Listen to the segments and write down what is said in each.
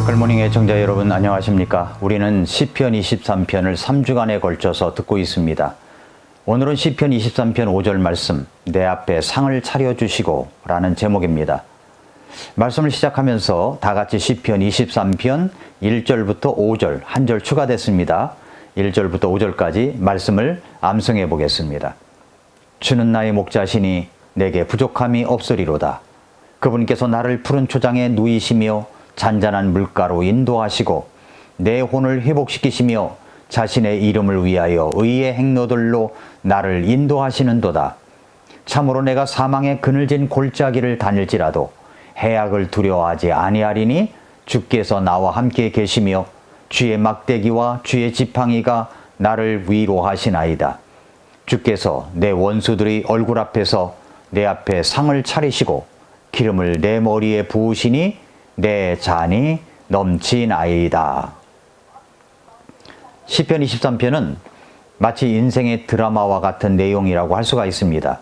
미라클모닝 애청자 여러분 안녕하십니까? 우리는 시편 23편을 3주간에 걸쳐서 듣고 있습니다. 오늘은 시편 23편 5절 말씀, 내 앞에 상을 차려주시고 라는 제목입니다. 말씀을 시작하면서 다 같이 시편 23편 1절부터 5절 한 절 추가됐습니다. 1절부터 5절까지 말씀을 암송해 보겠습니다. 주는 나의 목자시니 내게 부족함이 없으리로다. 그분께서 나를 푸른 초장에 누이시며 잔잔한 물가로 인도하시고 내 혼을 회복시키시며 자신의 이름을 위하여 의의 행로들로 나를 인도하시는도다. 참으로 내가 사망의 그늘진 골짜기를 다닐지라도 해악을 두려워하지 아니하리니 주께서 나와 함께 계시며 주의 막대기와 주의 지팡이가 나를 위로하시나이다. 주께서 내 원수들의 얼굴 앞에서 내 앞에 상을 차리시고 기름을 내 머리에 부으시니 내 잔이 넘치나이다. 시편 23편은 마치 인생의 드라마와 같은 내용이라고 할 수가 있습니다.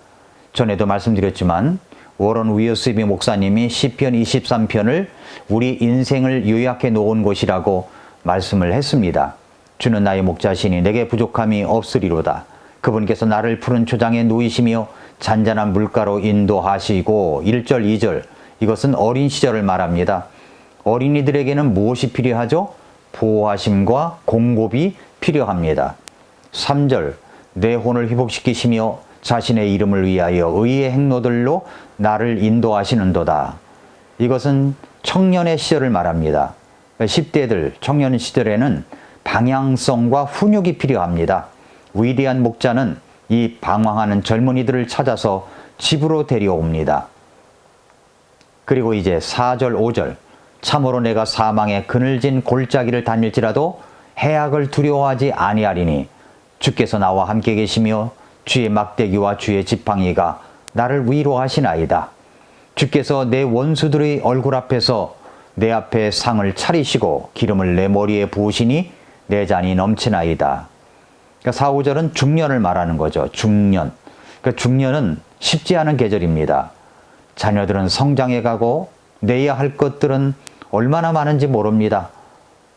전에도 말씀드렸지만 워런 위어스비 목사님이 시편 23편을 우리 인생을 요약해 놓은 곳이라고 말씀을 했습니다. 주는 나의 목자시니 내게 부족함이 없으리로다. 그분께서 나를 푸른 초장에 누이시며 잔잔한 물가로 인도하시고 1절 2절 이것은 어린 시절을 말합니다. 어린이들에게는 무엇이 필요하죠? 보호하심과 공급이 필요합니다. 3절 내 혼을 회복시키시며 자신의 이름을 위하여 의의 행로들로 나를 인도하시는도다. 이것은 청년의 시절을 말합니다. 10대들 청년 시절에는 방향성과 훈육이 필요합니다. 위대한 목자는 이 방황하는 젊은이들을 찾아서 집으로 데려옵니다. 그리고 이제 4절 5절 참으로 내가 사망의 그늘진 골짜기를 다닐지라도 해악을 두려워하지 아니하리니 주께서 나와 함께 계시며 주의 막대기와 주의 지팡이가 나를 위로하시나이다. 주께서 내 원수들의 얼굴 앞에서 내 앞에 상을 차리시고 기름을 내 머리에 부으시니 내 잔이 넘치나이다. 그러니까 4, 5절은 중년을 말하는 거죠. 중년. 그러니까 중년은 쉽지 않은 계절입니다. 자녀들은 성장해 가고 내야 할 것들은 얼마나 많은지 모릅니다.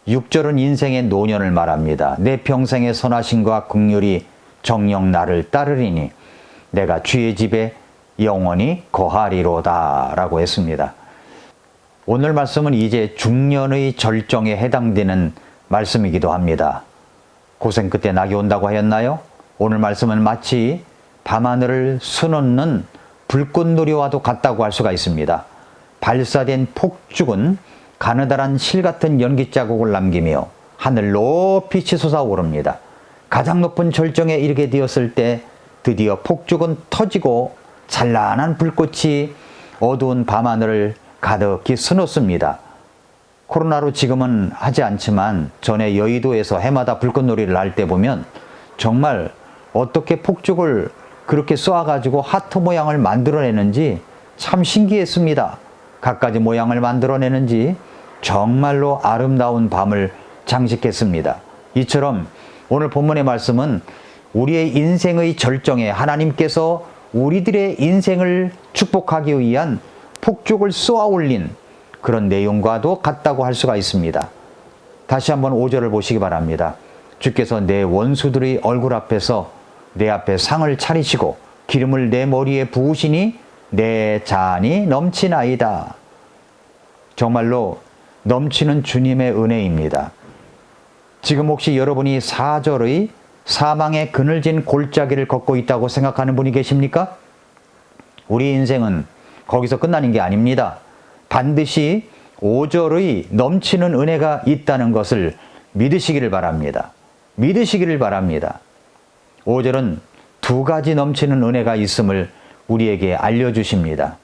6절은 인생의 노년을 말합니다. 내 평생의 선하심과 긍휼이 정녕 나를 따르리니 내가 주의 집에 영원히 거하리로다 라고 했습니다. 오늘 말씀은 이제 중년의 절정에 해당되는 말씀이기도 합니다. 고생 끝에 낙이 온다고 하였나요? 오늘 말씀은 마치 밤하늘을 수놓는 불꽃놀이와도 같다고 할 수가 있습니다. 발사된 폭죽은 가느다란 실 같은 연기 자국을 남기며 하늘 높이 치솟아오릅니다. 가장 높은 절정에 이르게 되었을 때 드디어 폭죽은 터지고 찬란한 불꽃이 어두운 밤하늘을 가득히 수놓습니다. 코로나로 지금은 하지 않지만 전에 여의도에서 해마다 불꽃놀이를 할 때 보면 정말 어떻게 폭죽을 그렇게 쏘아가지고 하트 모양을 만들어내는지 참 신기했습니다. 갖가지 모양을 만들어내는지 정말로 아름다운 밤을 장식했습니다. 이처럼 오늘 본문의 말씀은 우리의 인생의 절정에 하나님께서 우리들의 인생을 축복하기 위한 폭죽을 쏘아 올린 그런 내용과도 같다고 할 수가 있습니다. 다시 한번 5절을 보시기 바랍니다. 주께서 내 원수들의 얼굴 앞에서 내 앞에 상을 차리시고 기름을 내 머리에 부으시니 내 잔이 넘치나이다. 정말로 넘치는 주님의 은혜입니다. 지금 혹시 여러분이 4절의 사망의 그늘진 골짜기를 걷고 있다고 생각하는 분이 계십니까? 우리 인생은 거기서 끝나는 게 아닙니다. 반드시 5절의 넘치는 은혜가 있다는 것을 믿으시기를 바랍니다. 믿으시기를 바랍니다. 5절은 두 가지 넘치는 은혜가 있음을 우리에게 알려주십니다.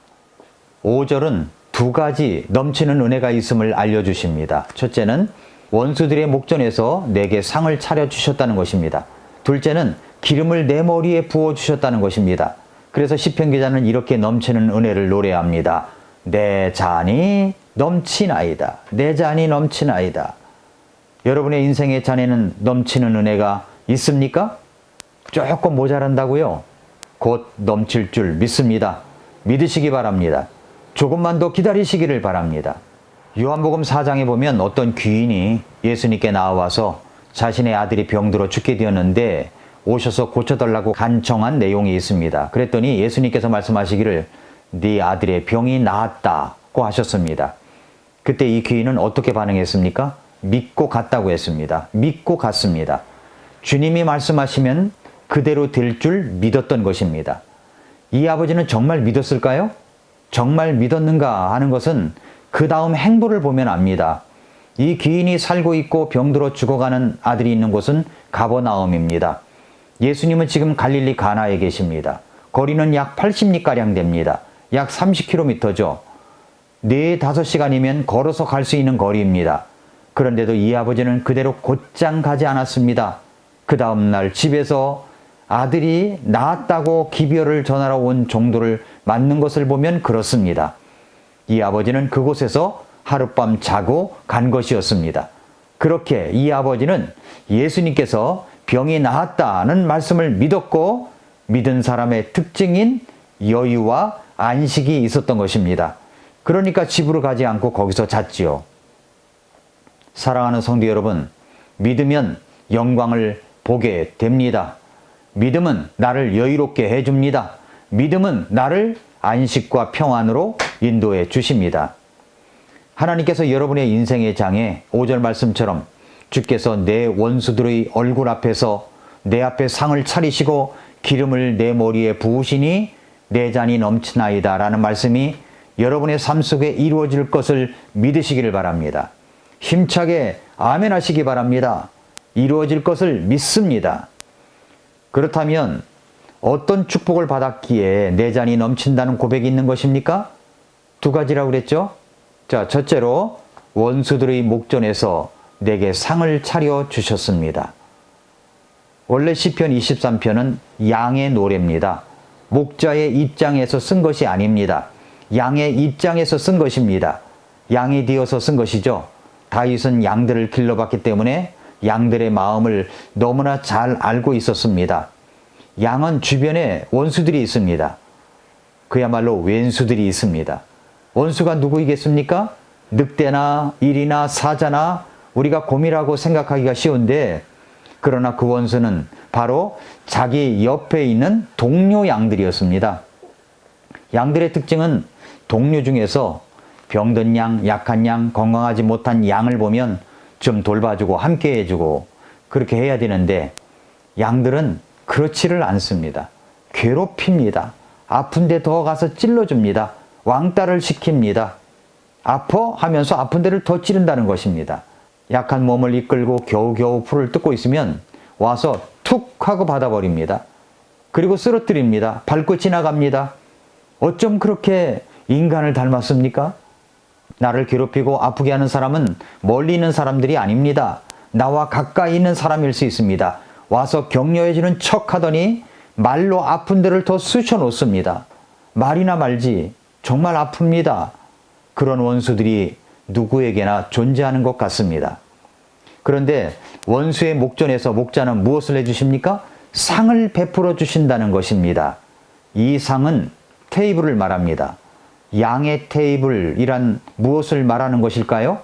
5절은 두 가지 넘치는 은혜가 있음을 알려주십니다. 첫째는 원수들의 목전에서 내게 상을 차려주셨다는 것입니다. 둘째는 기름을 내 머리에 부어주셨다는 것입니다. 그래서 시편 기자는 이렇게 넘치는 은혜를 노래합니다. 내 잔이 넘치나이다. 내 잔이 넘치나이다. 여러분의 인생의 잔에는 넘치는 은혜가 있습니까? 조금 모자란다고요? 곧 넘칠 줄 믿습니다. 믿으시기 바랍니다. 조금만 더 기다리시기를 바랍니다. 요한복음 4장에 보면 어떤 귀인이 예수님께 나와서 자신의 아들이 병들어 죽게 되었는데 오셔서 고쳐달라고 간청한 내용이 있습니다. 그랬더니 예수님께서 말씀하시기를 네 아들의 병이 나았다고 하셨습니다. 그때 이 귀인은 어떻게 반응했습니까? 믿고 갔다고 했습니다. 믿고 갔습니다. 주님이 말씀하시면 그대로 될 줄 믿었던 것입니다. 이 아버지는 정말 믿었을까요? 정말 믿었는가 하는 것은 그 다음 행보를 보면 압니다. 이 귀인이 살고 있고 병들어 죽어가는 아들이 있는 곳은 가버나움입니다. 예수님은 지금 갈릴리 가나에 계십니다. 거리는 약 80리가량 됩니다. 약 30km죠. 4-5시간이면 걸어서 갈 수 있는 거리입니다. 그런데도 이 아버지는 그대로 곧장 가지 않았습니다. 그 다음날 집에서 아들이 낳았다고 기별을 전하러 온 종도를 맞는 것을 보면 그렇습니다. 이 아버지는 그곳에서 하룻밤 자고 간 것이었습니다. 그렇게 이 아버지는 예수님께서 병이 나았다는 말씀을 믿었고 믿은 사람의 특징인 여유와 안식이 있었던 것입니다. 그러니까 집으로 가지 않고 거기서 잤지요. 사랑하는 성도 여러분, 믿으면 영광을 보게 됩니다. 믿음은 나를 여유롭게 해줍니다. 믿음은 나를 안식과 평안으로 인도해 주십니다. 하나님께서 여러분의 인생의 장에 5절 말씀처럼 주께서 내 원수들의 얼굴 앞에서 내 앞에 상을 차리시고 기름을 내 머리에 부으시니 내 잔이 넘치나이다 라는 말씀이 여러분의 삶 속에 이루어질 것을 믿으시기를 바랍니다. 힘차게 아멘 하시기 바랍니다. 이루어질 것을 믿습니다. 그렇다면 어떤 축복을 받았기에 내 잔이 넘친다는 고백이 있는 것입니까? 2가지라고 그랬죠? 자, 첫째로 원수들의 목전에서 내게 상을 차려 주셨습니다. 원래 시편 23편은 양의 노래입니다. 목자의 입장에서 쓴 것이 아닙니다. 양의 입장에서 쓴 것입니다. 양이 되어서 쓴 것이죠. 다윗은 양들을 길러봤기 때문에 양들의 마음을 너무나 잘 알고 있었습니다. 양은 주변에 원수들이 있습니다. 그야말로 왼수들이 있습니다. 원수가 누구이겠습니까? 늑대나 일이나 사자나 우리가 곰이라고 생각하기가 쉬운데 그러나 그 원수는 바로 자기 옆에 있는 동료 양들이었습니다. 양들의 특징은 동료 중에서 병든 양, 약한 양, 건강하지 못한 양을 보면 좀 돌봐주고 함께 해주고 그렇게 해야 되는데 양들은 그렇지를 않습니다. 괴롭힙니다. 아픈데 더 가서 찔러줍니다. 왕따를 시킵니다. 아파 하면서 아픈 데를 더 찌른다는 것입니다. 약한 몸을 이끌고 겨우겨우 풀을 뜯고 있으면 와서 툭 하고 받아버립니다. 그리고 쓰러뜨립니다. 밟고 지나갑니다. 어쩜 그렇게 인간을 닮았습니까? 나를 괴롭히고 아프게 하는 사람은 멀리 있는 사람들이 아닙니다. 나와 가까이 있는 사람일 수 있습니다. 와서 격려해주는 척 하더니 말로 아픈 데를 더 쑤셔 놓습니다. 말이나 말지 정말 아픕니다. 그런 원수들이 누구에게나 존재하는 것 같습니다. 그런데 원수의 목전에서 목자는 무엇을 해주십니까? 상을 베풀어 주신다는 것입니다. 이 상은 테이블을 말합니다. 양의 테이블이란 무엇을 말하는 것일까요?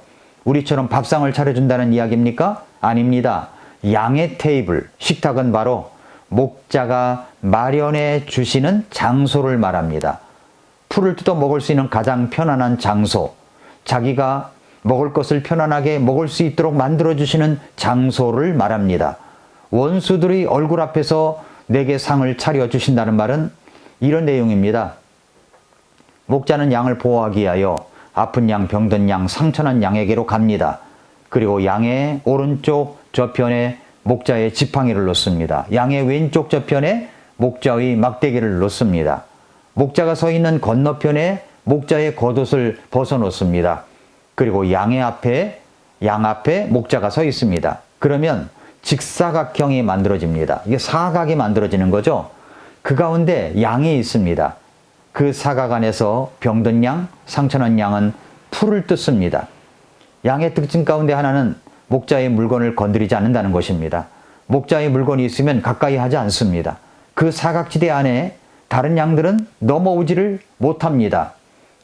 우리처럼 밥상을 차려준다는 이야기입니까? 아닙니다. 양의 테이블, 식탁은 바로 목자가 마련해 주시는 장소를 말합니다. 풀을 뜯어 먹을 수 있는 가장 편안한 장소, 자기가 먹을 것을 편안하게 먹을 수 있도록 만들어주시는 장소를 말합니다. 원수들의 얼굴 앞에서 내게 상을 차려주신다는 말은 이런 내용입니다. 목자는 양을 보호하기 위하여 아픈 양, 병든 양, 상처난 양에게로 갑니다. 그리고 양의 오른쪽 저편에 목자의 지팡이를 놓습니다. 양의 왼쪽 저편에 목자의 막대기를 놓습니다. 목자가 서 있는 건너편에 목자의 겉옷을 벗어놓습니다. 그리고 양 앞에 목자가 서 있습니다. 그러면 직사각형이 만들어집니다. 이게 사각이 만들어지는 거죠. 그 가운데 양이 있습니다. 그 사각 안에서 병든 양, 상처난 양은 풀을 뜯습니다. 양의 특징 가운데 하나는 목자의 물건을 건드리지 않는다는 것입니다. 목자의 물건이 있으면 가까이 하지 않습니다. 그 사각지대 안에 다른 양들은 넘어오지를 못합니다.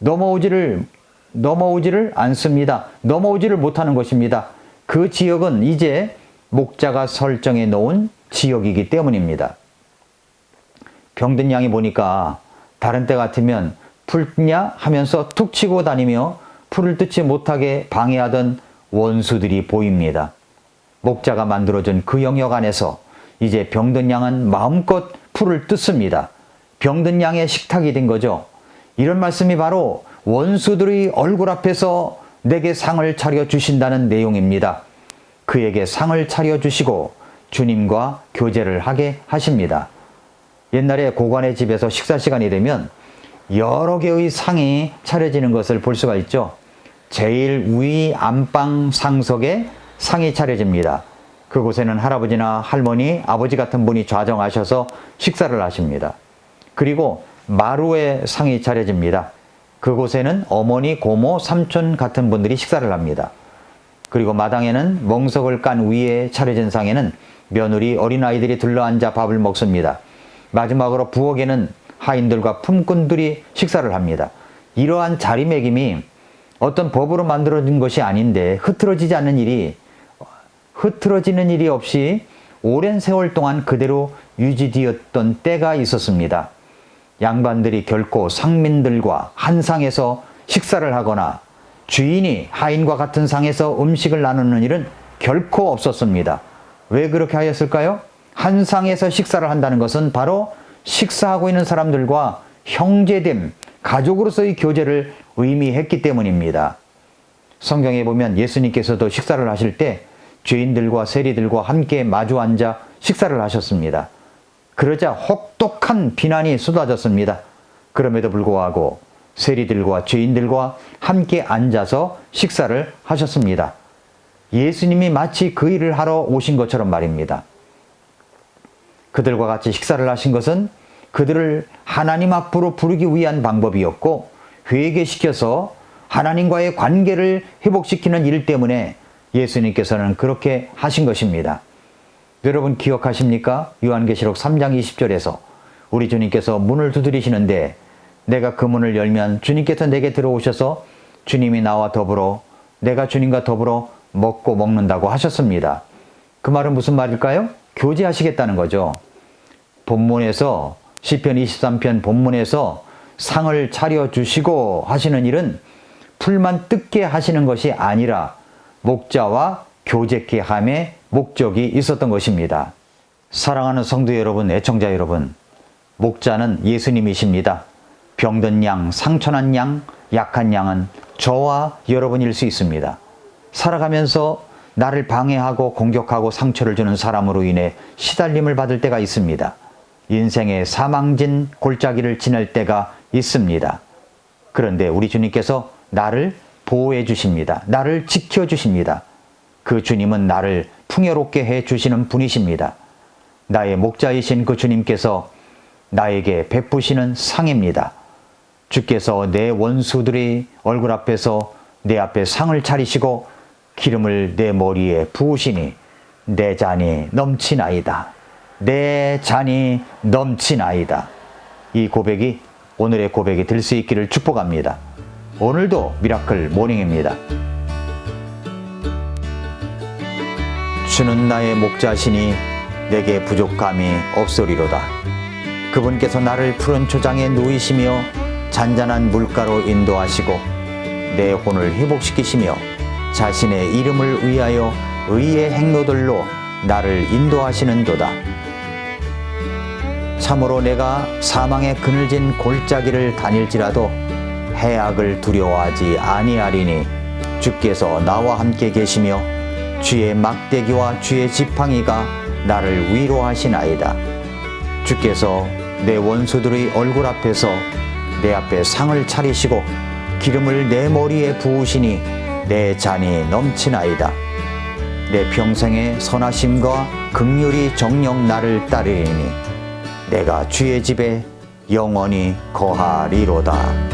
넘어오지를 넘어오지를 않습니다. 넘어오지를 못하는 것입니다. 그 지역은 이제 목자가 설정해 놓은 지역이기 때문입니다. 병든 양이 보니까 다른 때 같으면 풀냐 하면서 툭 치고 다니며 풀을 뜯지 못하게 방해하던 원수들이 보입니다. 목자가 만들어준 그 영역 안에서 이제 병든 양은 마음껏 풀을 뜯습니다. 병든 양의 식탁이 된 거죠. 이런 말씀이 바로 원수들의 얼굴 앞에서 내게 상을 차려주신다는 내용입니다. 그에게 상을 차려주시고 주님과 교제를 하게 하십니다. 옛날에 고관의 집에서 식사 시간이 되면 여러 개의 상이 차려지는 것을 볼 수가 있죠. 제일 위 안방 상석에 상이 차려집니다. 그곳에는 할아버지나 할머니, 아버지 같은 분이 좌정하셔서 식사를 하십니다. 그리고 마루에 상이 차려집니다. 그곳에는 어머니, 고모, 삼촌 같은 분들이 식사를 합니다. 그리고 마당에는 멍석을 깐 위에 차려진 상에는 며느리, 어린아이들이 둘러앉아 밥을 먹습니다. 마지막으로 부엌에는 하인들과 품꾼들이 식사를 합니다. 이러한 자리매김이 어떤 법으로 만들어진 것이 아닌데 흐트러지는 일이 없이 오랜 세월 동안 그대로 유지되었던 때가 있었습니다. 양반들이 결코 상민들과 한 상에서 식사를 하거나 주인이 하인과 같은 상에서 음식을 나누는 일은 결코 없었습니다. 왜 그렇게 하였을까요? 한 상에서 식사를 한다는 것은 바로 식사하고 있는 사람들과 형제됨, 가족으로서의 교제를 의미했기 때문입니다. 성경에 보면 예수님께서도 식사를 하실 때 죄인들과 세리들과 함께 마주 앉아 식사를 하셨습니다. 그러자 혹독한 비난이 쏟아졌습니다. 그럼에도 불구하고 세리들과 죄인들과 함께 앉아서 식사를 하셨습니다. 예수님이 마치 그 일을 하러 오신 것처럼 말입니다. 그들과 같이 식사를 하신 것은 그들을 하나님 앞으로 부르기 위한 방법이었고 회개시켜서 하나님과의 관계를 회복시키는 일 때문에 예수님께서는 그렇게 하신 것입니다. 여러분 기억하십니까? 요한계시록 3장 20절에서 우리 주님께서 문을 두드리시는데 내가 그 문을 열면 주님께서 내게 들어오셔서 주님이 나와 더불어 내가 주님과 더불어 먹고 먹는다고 하셨습니다. 그 말은 무슨 말일까요? 교제하시겠다는 거죠. 본문에서 시편 23편 본문에서 상을 차려주시고 하시는 일은 풀만 뜯게 하시는 것이 아니라 목자와 교제케 함의 목적이 있었던 것입니다. 사랑하는 성도 여러분, 애청자 여러분, 목자는 예수님이십니다. 병든 양, 상처난 양, 약한 양은 저와 여러분일 수 있습니다. 살아가면서 나를 방해하고 공격하고 상처를 주는 사람으로 인해 시달림을 받을 때가 있습니다. 인생의 사망진 골짜기를 지날 때가 있습니다. 그런데 우리 주님께서 나를 보호해 주십니다. 나를 지켜 주십니다. 그 주님은 나를 풍요롭게 해 주시는 분이십니다. 나의 목자이신 그 주님께서 나에게 베푸시는 상입니다. 주께서 내 원수들의 얼굴 앞에서 내 앞에 상을 차리시고 기름을 내 머리에 부으시니 내 잔이 넘치나이다. 내 잔이 넘치나이다. 이 고백이 오늘의 고백이 될 수 있기를 축복합니다. 오늘도 미라클 모닝입니다. 주는 나의 목자시니 내게 부족함이 없으리로다. 그분께서 나를 푸른 초장에 누이시며 잔잔한 물가로 인도하시고 내 혼을 회복시키시며 자신의 이름을 위하여 의의 행로들로 나를 인도하시는도다. 참으로 내가 사망의 그늘진 골짜기를 다닐지라도 해악을 두려워하지 아니하리니 주께서 나와 함께 계시며 주의 막대기와 주의 지팡이가 나를 위로하시나이다. 주께서 내 원수들의 얼굴 앞에서 내 앞에 상을 차리시고 기름을 내 머리에 부으시니 내 잔이 넘치나이다. 내 평생의 선하심과 긍휼이 정녕 나를 따르리니 내가 주의 집에 영원히 거하리로다.